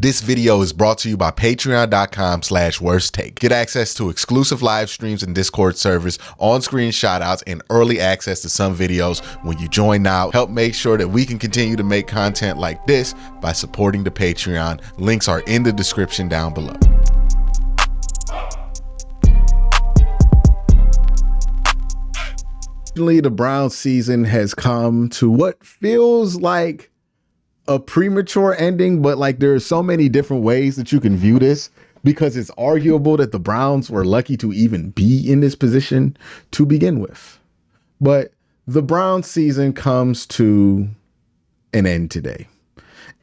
This video is brought to you by patreon.com/worsttake. Get access to exclusive live streams and Discord servers, on-screen shoutouts, and early access to some videos when you join now. Help make sure that we can continue to make content like this by supporting the Patreon. Links are in the description down below. The Browns season has come to what feels like a premature ending, but like there are so many different ways that you can view this, because it's arguable that the Browns were lucky to even be in this position to begin with. But the Browns season comes to an end today.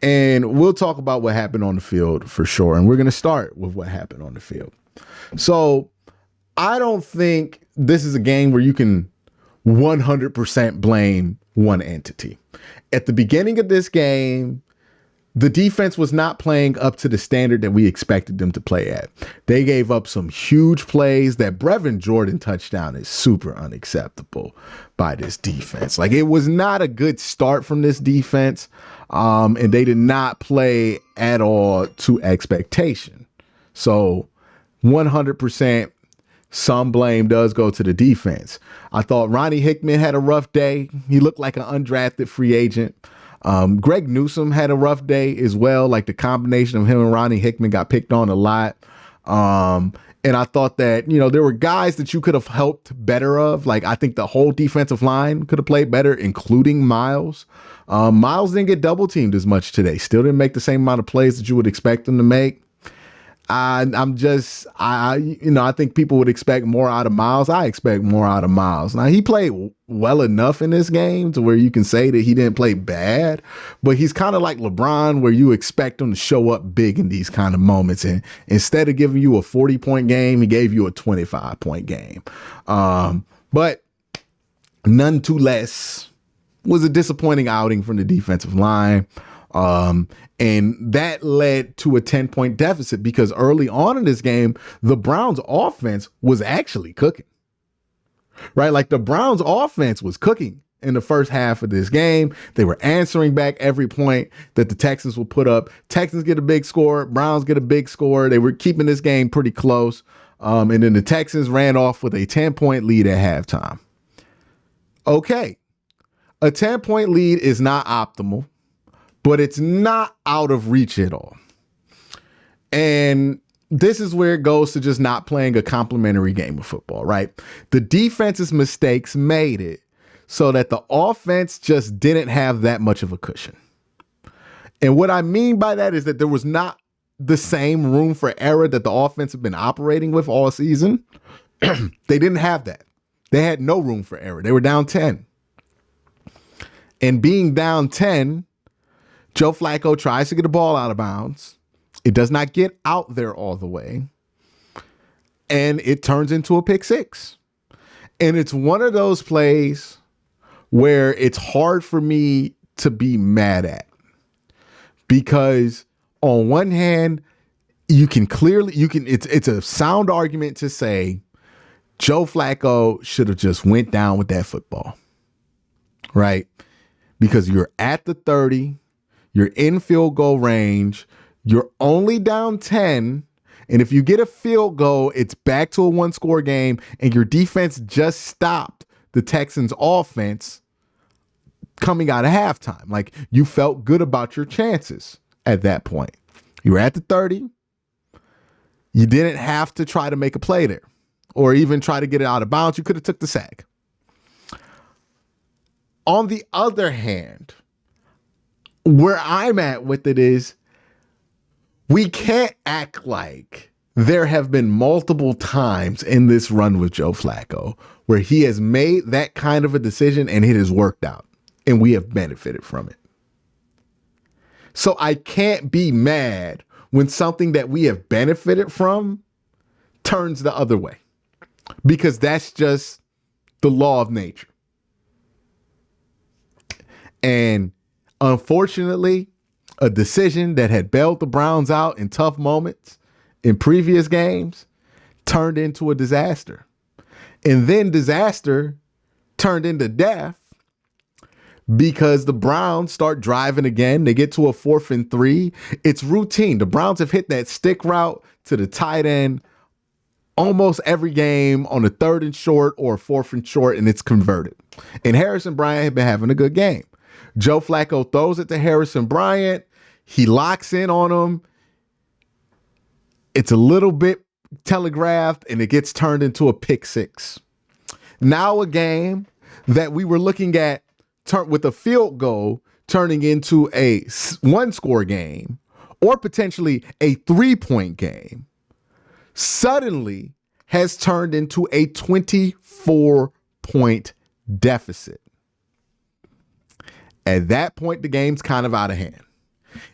And we'll talk about what happened on the field for sure. And we're going to start with what happened on the field. So I don't think this is a game where you can 100% blame one entity. At the beginning of this game, the defense was not playing up to the standard that we expected them to play at. They gave up some huge plays. That Brevin Jordan touchdown is super unacceptable by this defense. Like, it was not a good start from this defense, and they did not play at all to expectation. So 100%. Some blame does go to the defense. I thought Ronnie Hickman had a rough day. He looked like an undrafted free agent. Greg Newsome had a rough day as well. Like, the combination of him and Ronnie Hickman got picked on a lot. And I thought that, you know, there were guys that you could have helped better of. Like, I think the whole defensive line could have played better, including Miles. Miles didn't get double teamed as much today. Still didn't make the same amount of plays that you would expect him to make. I think people would expect more out of Miles. I expect more out of Miles. Now, he played well enough in this game to where you can say that he didn't play bad, but he's kind of like LeBron, where you expect him to show up big in these kind of moments. And instead of giving you a 40-point game, he gave you a 25-point game. But none too less was a disappointing outing from the defensive line. And that led to a 10-point deficit, because early on in this game, the Browns offense was actually cooking, right? Like, the Browns offense was cooking in the first half of this game. They were answering back every point that the Texans would put up. Texans get a big score. Browns get a big score. They were keeping this game pretty close. And then the Texans ran off with a 10-point lead at halftime. Okay. A 10-point lead is not optimal, but it's not out of reach at all. And this is where it goes to just not playing a complimentary game of football, right? The defense's mistakes made it so that the offense just didn't have that much of a cushion. And what I mean by that is that there was not the same room for error that the offense had been operating with all season. They didn't have that. They had no room for error. They were down 10. And being down 10, Joe Flacco tries to get the ball out of bounds. It does not get out there all the way. And it turns into a pick six. And it's one of those plays where it's hard for me to be mad at. Because on one hand, it's a sound argument to say Joe Flacco should have just went down with that football. Right? Because you're at the 30. You're in field goal range. You're only down 10. And if you get a field goal, it's back to a one-score game, and your defense just stopped the Texans' offense coming out of halftime. Like, you felt good about your chances at that point. You were at the 30. You didn't have to try to make a play there or even try to get it out of bounds. You could have took the sack. On the other hand, where I'm at with it is, we can't act like there have been multiple times in this run with Joe Flacco where he has made that kind of a decision and it has worked out and we have benefited from it. So I can't be mad when something that we have benefited from turns the other way, because that's just the law of nature. And unfortunately, a decision that had bailed the Browns out in tough moments in previous games turned into a disaster. And then disaster turned into death because the Browns start driving again. They get to a 4th and 3. It's routine. The Browns have hit that stick route to the tight end almost every game on a 3rd and short or a 4th and short, and it's converted. And Harrison Bryant had been having a good game. Joe Flacco throws it to Harrison Bryant. He locks in on him. It's a little bit telegraphed, and it gets turned into a pick 6. Now a game that we were looking at with a field goal turning into a 1-score game or potentially a 3-point game suddenly has turned into a 24-point deficit. At that point, the game's kind of out of hand,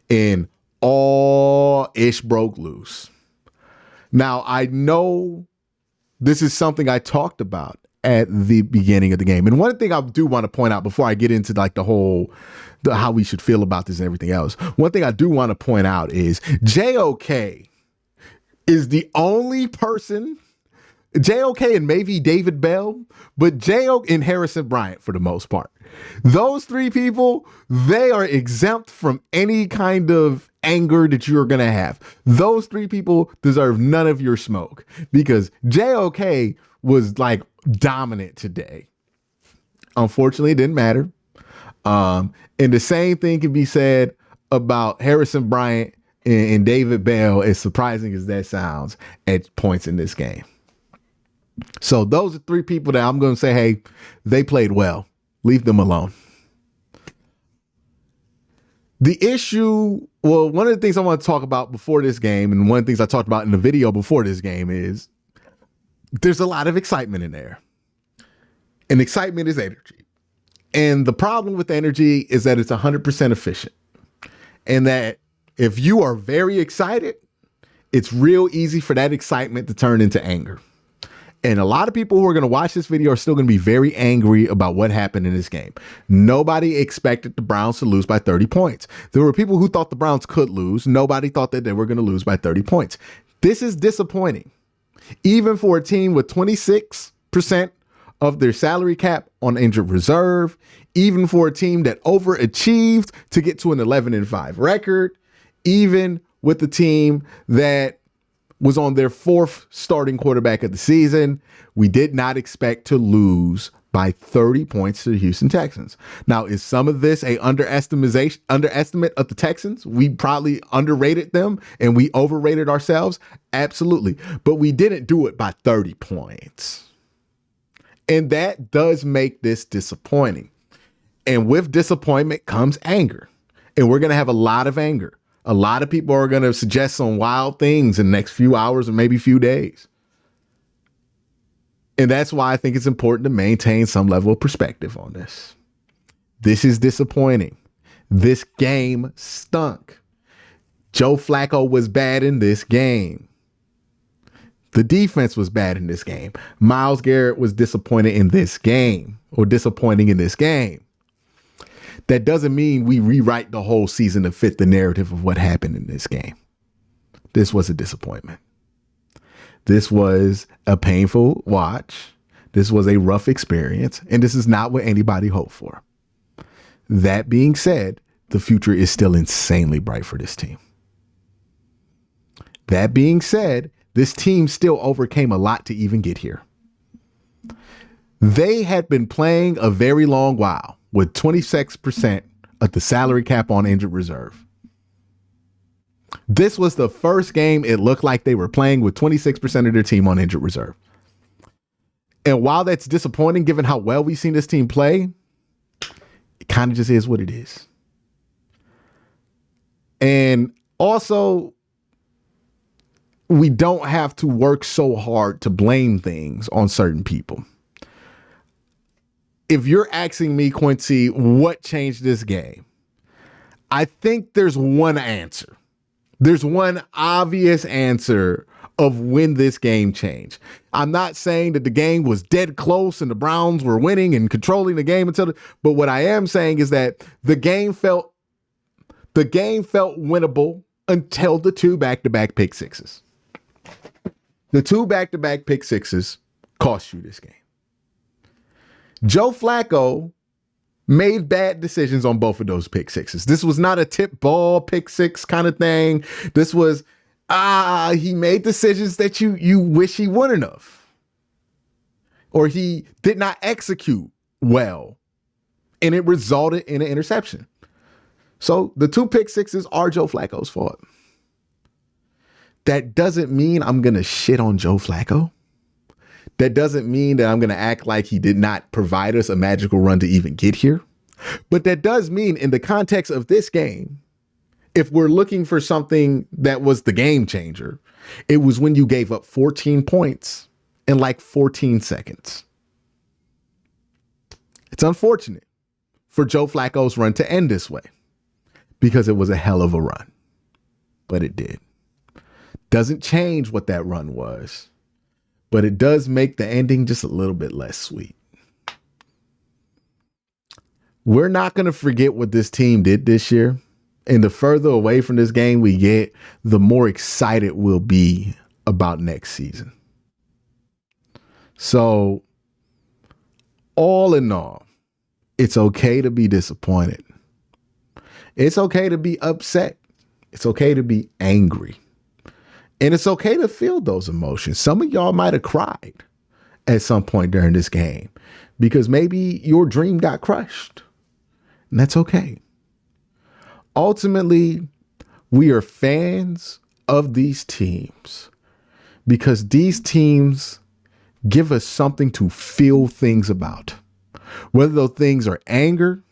and all ish broke loose. Now, I know this is something I talked about at the beginning of the game. And one thing I do want to point out before I get into like how we should feel about this and everything else. One thing I do want to point out is JOK is the only person, JOK and maybe David Bell, but JOK and Harrison Bryant for the most part. Those 3 people, they are exempt from any kind of anger that you're going to have. Those 3 people deserve none of your smoke because JOK was like dominant today. Unfortunately, it didn't matter. And the same thing can be said about Harrison Bryant and David Bell, as surprising as that sounds, at points in this game. So those are 3 people that I'm going to say, hey, they played well. Leave them alone. The issue, well, one of the things I want to talk about before this game, and one of the things I talked about in the video before this game, is there's a lot of excitement in there. And excitement is energy. And the problem with energy is that it's 100% efficient. And that if you are very excited, it's real easy for that excitement to turn into anger. And a lot of people who are going to watch this video are still going to be very angry about what happened in this game. Nobody expected the Browns to lose by 30 points. There were people who thought the Browns could lose. Nobody thought that they were going to lose by 30 points. This is disappointing. Even for a team with 26% of their salary cap on injured reserve, even for a team that overachieved to get to an 11-5 record, even with the team that was on their 4th starting quarterback of the season, we did not expect to lose by 30 points to the Houston Texans. Now, is some of this a underestimate of the Texans? We probably underrated them and we overrated ourselves. Absolutely. But we didn't do it by 30 points. And that does make this disappointing. And with disappointment comes anger. And we're going to have a lot of anger. A lot of people are going to suggest some wild things in the next few hours or maybe few days. And that's why I think it's important to maintain some level of perspective on this. This is disappointing. This game stunk. Joe Flacco was bad in this game. The defense was bad in this game. Myles Garrett was disappointing in this game. That doesn't mean we rewrite the whole season to fit the narrative of what happened in this game. This was a disappointment. This was a painful watch. This was a rough experience, and this is not what anybody hoped for. That being said, the future is still insanely bright for this team. That being said, this team still overcame a lot to even get here. They had been playing a very long while with 26% of the salary cap on injured reserve. This was the first game it looked like they were playing with 26% of their team on injured reserve. And while that's disappointing, given how well we've seen this team play, it kind of just is what it is. And also, we don't have to work so hard to blame things on certain people. If you're asking me, Quincy, what changed this game? I think there's one answer. There's one obvious answer of when this game changed. I'm not saying that the game was dead close and the Browns were winning and controlling the game but what I am saying is that the game felt winnable until the 2 back-to-back pick sixes. The 2 back-to-back pick sixes cost you this game. Joe Flacco made bad decisions on both of those pick sixes. This was not a tip ball pick six kind of thing. This was, he made decisions that you wish he wouldn't have. Or he did not execute well. And it resulted in an interception. So the 2 pick sixes are Joe Flacco's fault. That doesn't mean I'm going to shit on Joe Flacco. That doesn't mean that I'm going to act like he did not provide us a magical run to even get here. But that does mean in the context of this game, if we're looking for something that was the game changer, it was when you gave up 14 points in like 14 seconds. It's unfortunate for Joe Flacco's run to end this way because it was a hell of a run, but it did. Doesn't change what that run was, but it does make the ending just a little bit less sweet. We're not going to forget what this team did this year. And the further away from this game we get, the more excited we'll be about next season. So, all in all, it's okay to be disappointed. It's okay to be upset. It's okay to be angry. And it's okay to feel those emotions. Some of y'all might have cried at some point during this game because maybe your dream got crushed. And that's okay. Ultimately, we are fans of these teams because these teams give us something to feel things about. Whether those things are anger,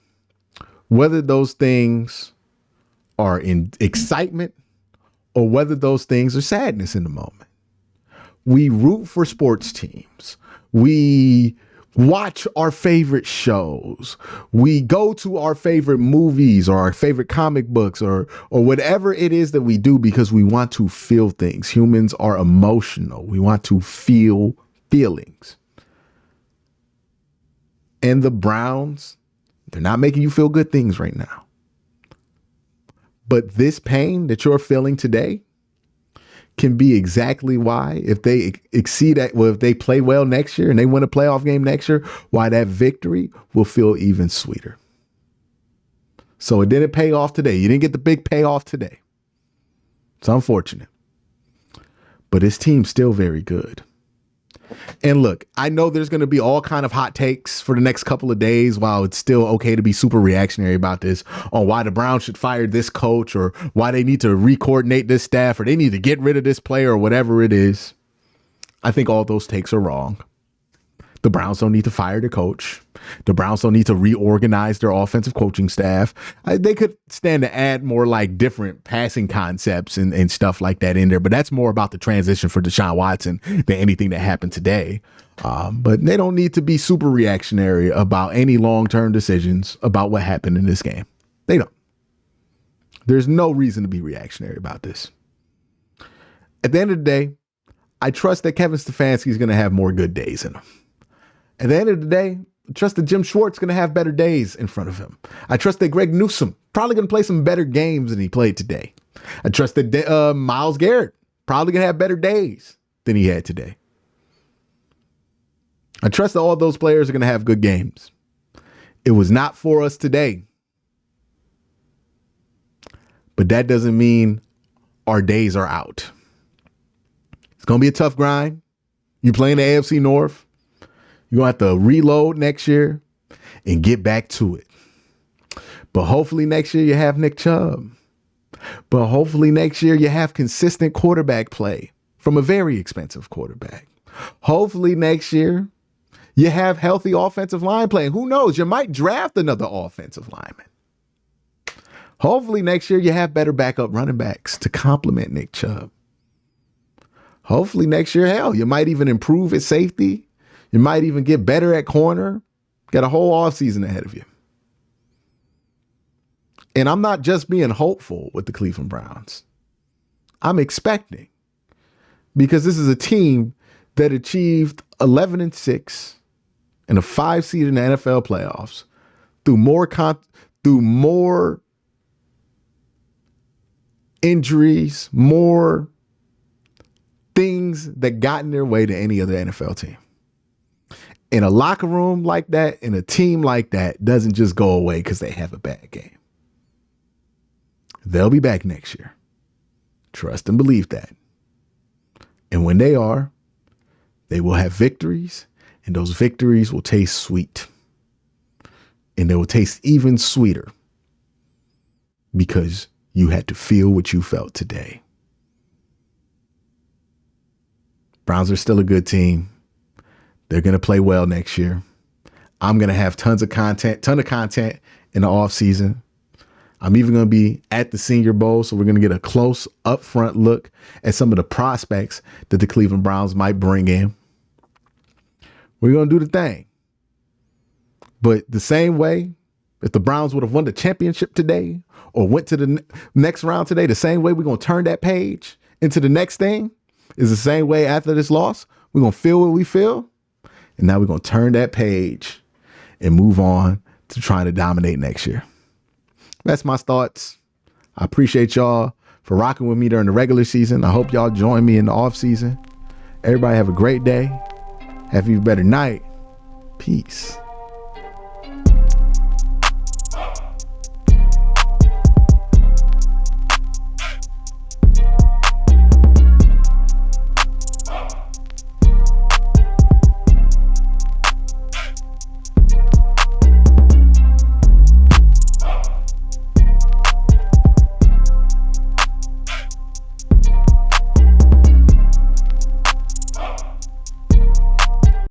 whether those things are in excitement, or whether those things are sadness in the moment. We root for sports teams. We watch our favorite shows. We go to our favorite movies or our favorite comic books or whatever it is that we do because we want to feel things. Humans are emotional. We want to feel feelings. And the Browns, they're not making you feel good things right now. But this pain that you're feeling today can be exactly why, if they exceed that, well, if they play well next year and they win a playoff game next year, why that victory will feel even sweeter. So it didn't pay off today. You didn't get the big payoff today. It's unfortunate. But this team's still very good. And look, I know there's going to be all kind of hot takes for the next couple of days while it's still okay to be super reactionary about this on why the Browns should fire this coach or why they need to re-coordinate this staff or they need to get rid of this player or whatever it is. I think all those takes are wrong. The Browns don't need to fire the coach. The Browns don't need to reorganize their offensive coaching staff. They could stand to add more like different passing concepts and stuff like that in there. But that's more about the transition for Deshaun Watson than anything that happened today. But they don't need to be super reactionary about any long-term decisions about what happened in this game. They don't. There's no reason to be reactionary about this. At the end of the day, I trust that Kevin Stefanski is going to have more good days in him. At the end of the day, I trust that Jim Schwartz is going to have better days in front of him. I trust that Greg Newsome probably going to play some better games than he played today. I trust that Myles Garrett probably going to have better days than he had today. I trust that all those players are going to have good games. It was not for us today. But that doesn't mean our days are out. It's going to be a tough grind. You play in the AFC North. You're going to have to reload next year and get back to it. But hopefully next year you have Nick Chubb. But hopefully next year you have consistent quarterback play from a very expensive quarterback. Hopefully next year you have healthy offensive line play. And who knows, you might draft another offensive lineman. Hopefully next year you have better backup running backs to complement Nick Chubb. Hopefully next year, hell, you might even improve at safety. You might even get better at corner. Got a whole offseason ahead of you. And I'm not just being hopeful with the Cleveland Browns. I'm expecting. Because this is a team that achieved 11-6 and a 5 seed in the NFL playoffs through more injuries, more things that got in their way to any other NFL team. in a locker room like that, in a team like that, doesn't just go away because they have a bad game. They'll be back next year. Trust and believe that. And when they are, they will have victories, and those victories will taste sweet. And they will taste even sweeter because you had to feel what you felt today. Browns are still a good team. They're going to play well next year. I'm going to have ton of content in the offseason. I'm even going to be at the Senior Bowl, so we're going to get a close upfront look at some of the prospects that the Cleveland Browns might bring in. We're going to do the thing. But the same way, if the Browns would have won the championship today or went to the next round today, the same way we're going to turn that page into the next thing is the same way after this loss. We're going to feel what we feel. And now we're going to turn that page and move on to trying to dominate next year. That's my thoughts. I appreciate y'all for rocking with me during the regular season. I hope y'all join me in the off season. Everybody have a great day. Have a better night. Peace.